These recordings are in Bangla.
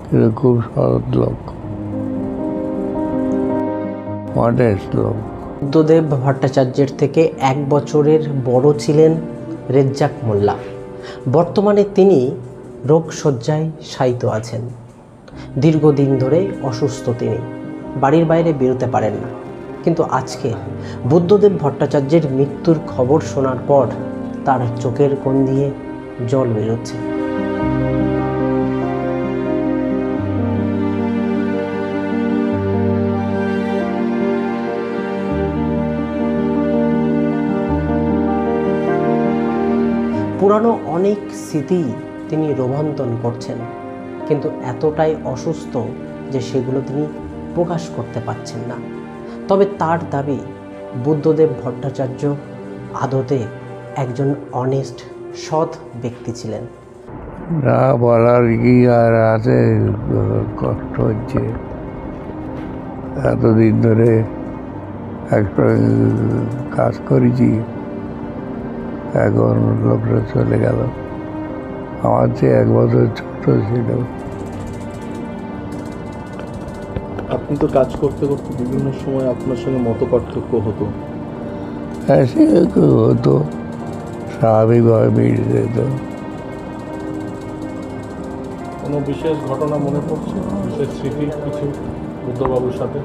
কিন্তু খুব সৎ লোক, অনেস্ট লোক। বুদ্ধদেব ভট্টাচার্যের থেকে 1 বছরের বড় ছিলেন রেজ্জাক মোল্লা। বর্তমানে তিনি রোগশয্যায় শায়িত আছেন। দীর্ঘদিন ধরে অসুস্থ তিনি, বাড়ির বাইরে বেরোতে পারেন না। কিন্তু আজকে বুদ্ধদেব ভট্টাচার্যের মৃত্যুর খবর শোনার পর তার চোখের কোণ দিয়ে জল বেরোচ্ছে। পুরানো অনেক স্মৃতি তিনি রোমন্থন করছেন, কিন্তু এতটাই অসুস্থ যে সেগুলো তিনি প্রকাশ করতে পারছেন না। তবে তার দাবি, বুদ্ধদেব ভট্টাচার্য আদতে একজন অনেস্ট, সৎ ব্যক্তি ছিলেন। না বলার কি আর আছে, কষ্ট হচ্ছে। এতদিন ধরে একটা কাজ করেছি, এখন লোকটা চলে গেল। আমার চেয়ে 1 বছর ছোট ছিল। আপনি তো কাজ করতে করতে বিভিন্ন সময় আপনার সঙ্গে মত পার্থক্য হতো। হ্যাঁ, সে হতো, স্বাভাবিকভাবে মিটে যেত। কোনো বিশেষ ঘটনা মনে পড়ছে, বিশেষ স্মৃতি কিছু বুদ্ধবাবুর সাথে?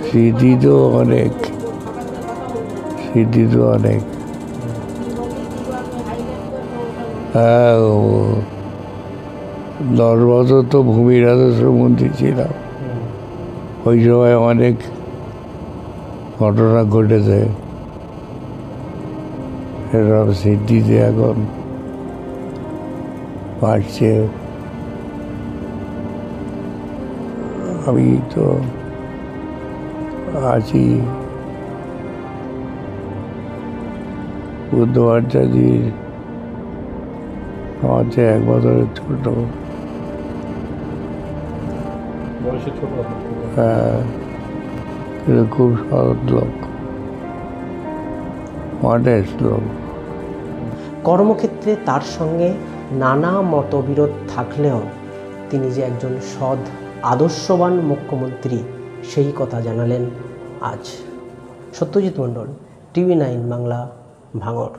স্মৃতি তো অনেক, স্মৃতি তো অনেক। হ্যাঁ, 10 বছর তো ভূমি রাজস্ব মন্ত্রী ছিলাম। ওই সময় অনেক ঘটনা ঘটেছে, এসব স্মৃতিতে এখন বাড়ছে। আমি তো আছি বুদ্ধ ভট্টাচার্যের আমার চেয়ে 1 বছরের ছোট। বয়সে ছোট? হ্যাঁ, কিন্তু খুব সৎ লোক, অনেস্ট লোক। কর্মক্ষেত্রে তার সঙ্গে নানা মতবিরোধ থাকলেও তিনি যে একজন সৎ, আদর্শবান মুখ্যমন্ত্রী, সেই কথা জানালেন আজ। সত্যজিৎ মণ্ডল, TV9 বাংলা, ভাঙড়।